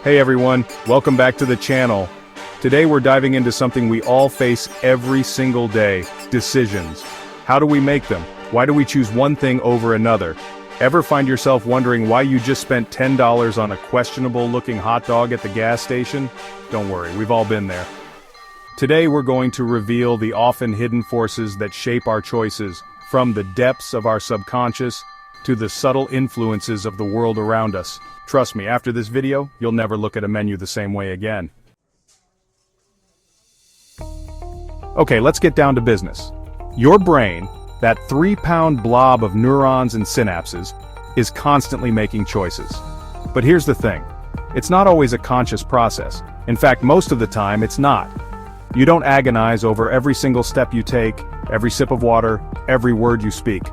Hey everyone, welcome back to the channel. Today we're diving into something we all face every single day, decisions. How do we make them? Why do we choose one thing over another? Ever find yourself wondering why you just spent $10 on a questionable-looking hot dog at the gas station? Don't worry, we've all been there. Today we're going to reveal the often hidden forces that shape our choices, from the depths of our subconscious to the subtle influences of the world around us. Trust me, after this video, you'll never look at a menu the same way again. Okay, let's get down to business. Your brain, that 3-pound blob of neurons and synapses, is constantly making choices. But here's the thing. It's not always a conscious process. In fact, most of the time, it's not. You don't agonize over every single step you take, every sip of water, every word you speak.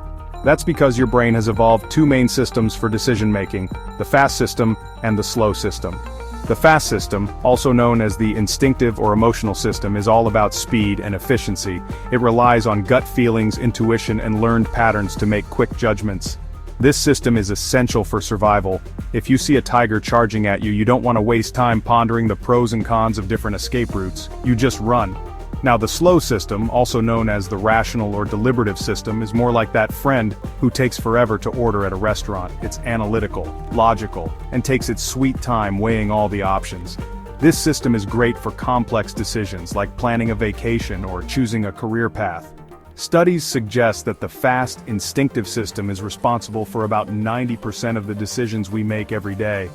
That's because your brain has evolved two main systems for decision-making, the fast system and the slow system. The fast system, also known as the instinctive or emotional system, is all about speed and efficiency. It relies on gut feelings, intuition, and learned patterns to make quick judgments. This system is essential for survival. If you see a tiger charging at you, you don't want to waste time pondering the pros and cons of different escape routes. You just run. Now the slow system, also known as the rational or deliberative system, is more like that friend who takes forever to order at a restaurant. It's analytical, logical, and takes its sweet time weighing all the options. This system is great for complex decisions like planning a vacation or choosing a career path. Studies suggest that the fast, instinctive system is responsible for about 90% of the decisions we make every day.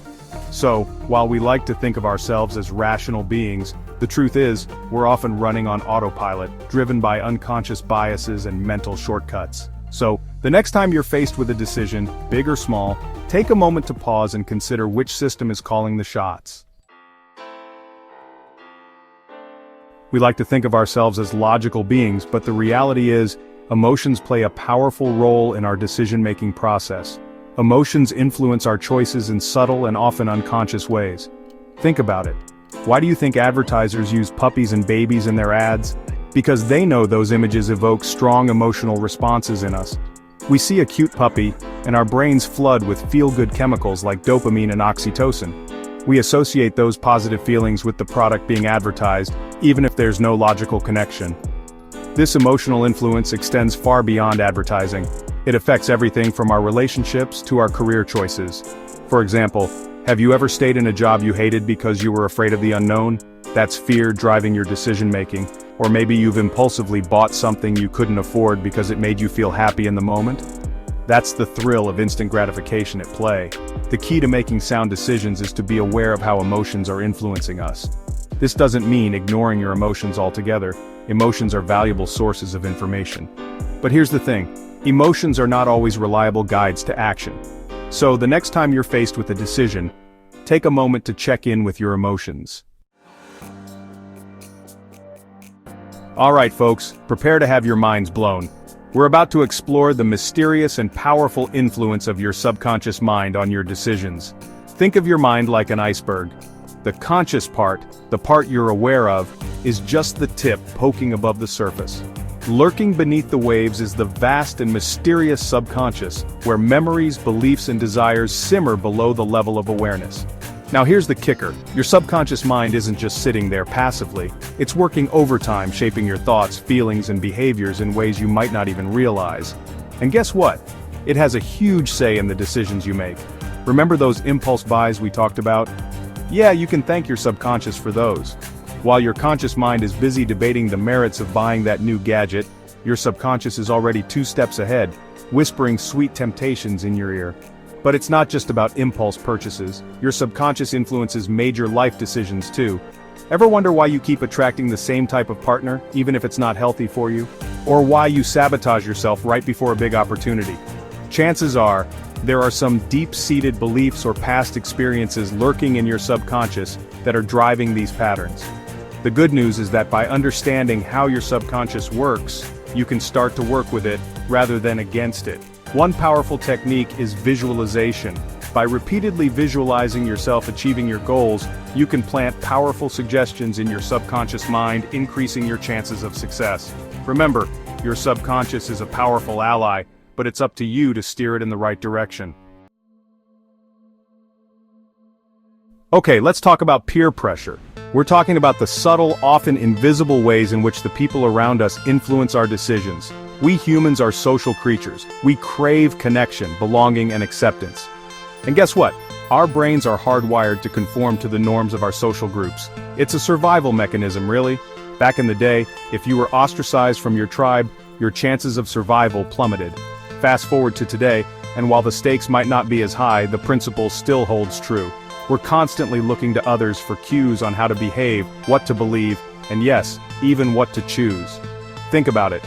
So, while we like to think of ourselves as rational beings, the truth is, we're often running on autopilot, driven by unconscious biases and mental shortcuts. So, the next time you're faced with a decision, big or small, take a moment to pause and consider which system is calling the shots. We like to think of ourselves as logical beings, but the reality is, emotions play a powerful role in our decision-making process. Emotions influence our choices in subtle and often unconscious ways. Think about it. Why do you think advertisers use puppies and babies in their ads? Because they know those images evoke strong emotional responses in us. We see a cute puppy, and our brains flood with feel-good chemicals like dopamine and oxytocin. We associate those positive feelings with the product being advertised, even if there's no logical connection. This emotional influence extends far beyond advertising. It affects everything from our relationships to our career choices. For example, have you ever stayed in a job you hated because you were afraid of the unknown? That's fear driving your decision-making. Or maybe you've impulsively bought something you couldn't afford because it made you feel happy in the moment? That's the thrill of instant gratification at play. The key to making sound decisions is to be aware of how emotions are influencing us. This doesn't mean ignoring your emotions altogether. Emotions are valuable sources of information. But here's the thing. Emotions are not always reliable guides to action. So the next time you're faced with a decision, take a moment to check in with your emotions. Alright folks, prepare to have your minds blown. We're about to explore the mysterious and powerful influence of your subconscious mind on your decisions. Think of your mind like an iceberg. The conscious part, the part you're aware of, is just the tip poking above the surface. Lurking beneath the waves is the vast and mysterious subconscious, where memories, beliefs, and desires simmer below the level of awareness. Now here's the kicker. Your subconscious mind isn't just sitting there passively. It's working overtime, shaping your thoughts, feelings, and behaviors in ways you might not even realize. And guess what? It has a huge say in the decisions you make. Remember those impulse buys we talked about? Yeah, you can thank your subconscious for those. While your conscious mind is busy debating the merits of buying that new gadget, your subconscious is already 2 steps ahead, whispering sweet temptations in your ear. But it's not just about impulse purchases. Your subconscious influences major life decisions too. Ever wonder why you keep attracting the same type of partner, even if it's not healthy for you? Or why you sabotage yourself right before a big opportunity? Chances are, there are some deep-seated beliefs or past experiences lurking in your subconscious that are driving these patterns. The good news is that by understanding how your subconscious works, you can start to work with it rather than against it. One powerful technique is visualization. By repeatedly visualizing yourself achieving your goals, you can plant powerful suggestions in your subconscious mind, increasing your chances of success. Remember, your subconscious is a powerful ally, but it's up to you to steer it in the right direction. Okay, let's talk about peer pressure. We're talking about the subtle, often invisible ways in which the people around us influence our decisions. We humans are social creatures. We crave connection, belonging, and acceptance. And guess what? Our brains are hardwired to conform to the norms of our social groups. It's a survival mechanism, really. Back in the day, if you were ostracized from your tribe, your chances of survival plummeted. Fast forward to today, and while the stakes might not be as high, the principle still holds true. We're constantly looking to others for cues on how to behave, what to believe, and yes, even what to choose. Think about it.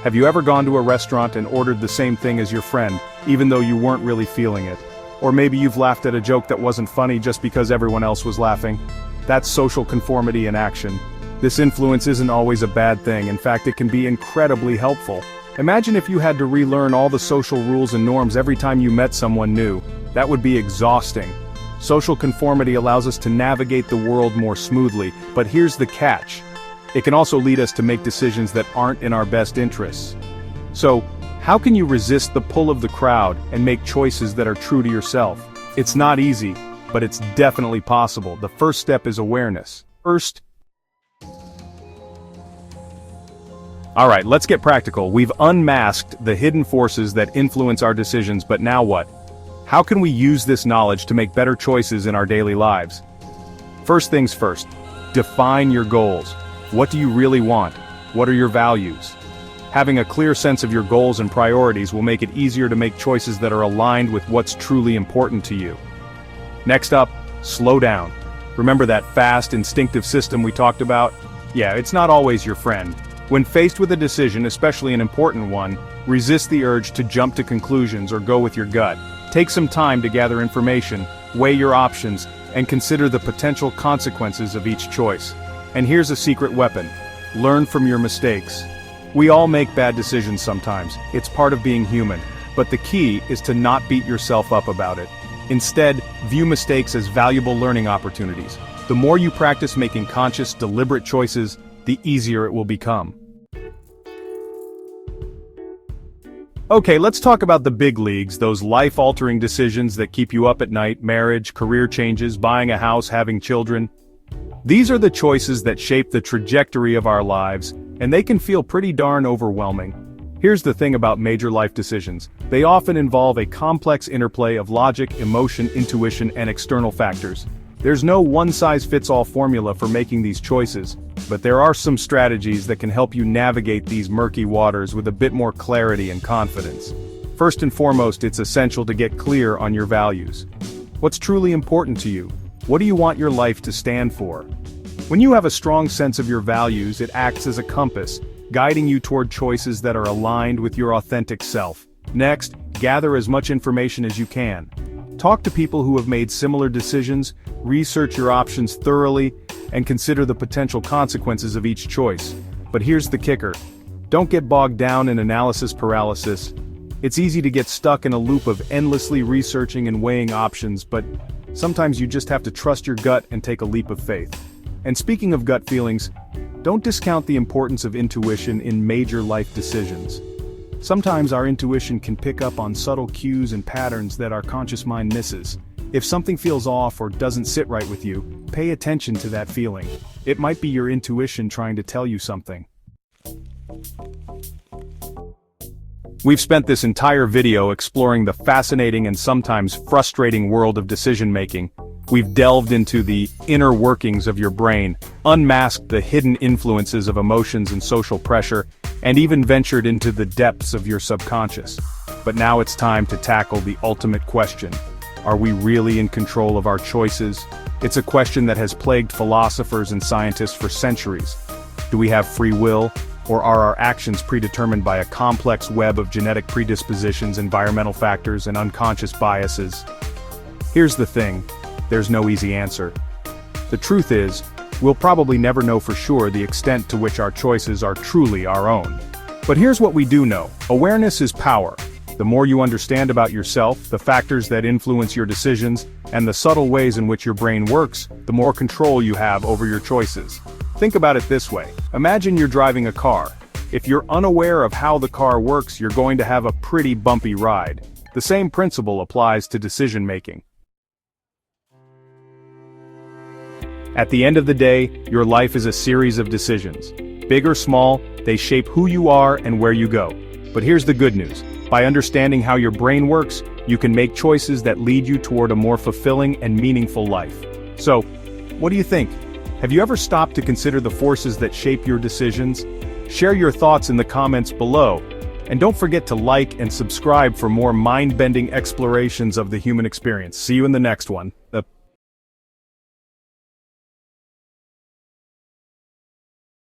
Have you ever gone to a restaurant and ordered the same thing as your friend, even though you weren't really feeling it? Or maybe you've laughed at a joke that wasn't funny just because everyone else was laughing. That's social conformity in action. This influence isn't always a bad thing. In fact, it can be incredibly helpful. Imagine if you had to relearn all the social rules and norms every time you met someone new. That would be exhausting. Social conformity allows us to navigate the world more smoothly, but here's the catch. It can also lead us to make decisions that aren't in our best interests. So, how can you resist the pull of the crowd and make choices that are true to yourself? It's not easy, but it's definitely possible. The first step is awareness. Alright, let's get practical. We've unmasked the hidden forces that influence our decisions, but now what? How can we use this knowledge to make better choices in our daily lives? First things first, define your goals. What do you really want? What are your values? Having a clear sense of your goals and priorities will make it easier to make choices that are aligned with what's truly important to you. Next up, slow down. Remember that fast, instinctive system we talked about? Yeah, it's not always your friend. When faced with a decision, especially an important one, resist the urge to jump to conclusions or go with your gut. Take some time to gather information, weigh your options, and consider the potential consequences of each choice. And here's a secret weapon. Learn from your mistakes. We all make bad decisions sometimes. It's part of being human. But the key is to not beat yourself up about it. Instead, view mistakes as valuable learning opportunities. The more you practice making conscious, deliberate choices, the easier it will become. Okay, let's talk about the big leagues, those life-altering decisions that keep you up at night: marriage, career changes, buying a house, having children. These are the choices that shape the trajectory of our lives, and they can feel pretty darn overwhelming. Here's the thing about major life decisions. They often involve a complex interplay of logic, emotion, intuition, and external factors. There's no one-size-fits-all formula for making these choices, but there are some strategies that can help you navigate these murky waters with a bit more clarity and confidence. First and foremost, it's essential to get clear on your values. What's truly important to you? What do you want your life to stand for? When you have a strong sense of your values, it acts as a compass, guiding you toward choices that are aligned with your authentic self. Next, gather as much information as you can. Talk to people who have made similar decisions, research your options thoroughly, and consider the potential consequences of each choice. But here's the kicker. Don't get bogged down in analysis paralysis. It's easy to get stuck in a loop of endlessly researching and weighing options, but sometimes you just have to trust your gut and take a leap of faith. And speaking of gut feelings, don't discount the importance of intuition in major life decisions. Sometimes our intuition can pick up on subtle cues and patterns that our conscious mind misses. If something feels off or doesn't sit right with you, pay attention to that feeling. It might be your intuition trying to tell you something. We've spent this entire video exploring the fascinating and sometimes frustrating world of decision-making. We've delved into the inner workings of your brain, unmasked the hidden influences of emotions and social pressure, and even ventured into the depths of your subconscious. But now it's time to tackle the ultimate question. Are we really in control of our choices? It's a question that has plagued philosophers and scientists for centuries. Do we have free will, or are our actions predetermined by a complex web of genetic predispositions, environmental factors, and unconscious biases? Here's the thing. There's no easy answer. The truth is, we'll probably never know for sure the extent to which our choices are truly our own. But here's what we do know. Awareness is power. The more you understand about yourself, the factors that influence your decisions, and the subtle ways in which your brain works, the more control you have over your choices. Think about it this way. Imagine you're driving a car. If you're unaware of how the car works, you're going to have a pretty bumpy ride. The same principle applies to decision-making. At the end of the day, your life is a series of decisions. Big or small, they shape who you are and where you go. But here's the good news. By understanding how your brain works, you can make choices that lead you toward a more fulfilling and meaningful life. So, what do you think? Have you ever stopped to consider the forces that shape your decisions? Share your thoughts in the comments below. And don't forget to like and subscribe for more mind-bending explorations of the human experience. See you in the next one.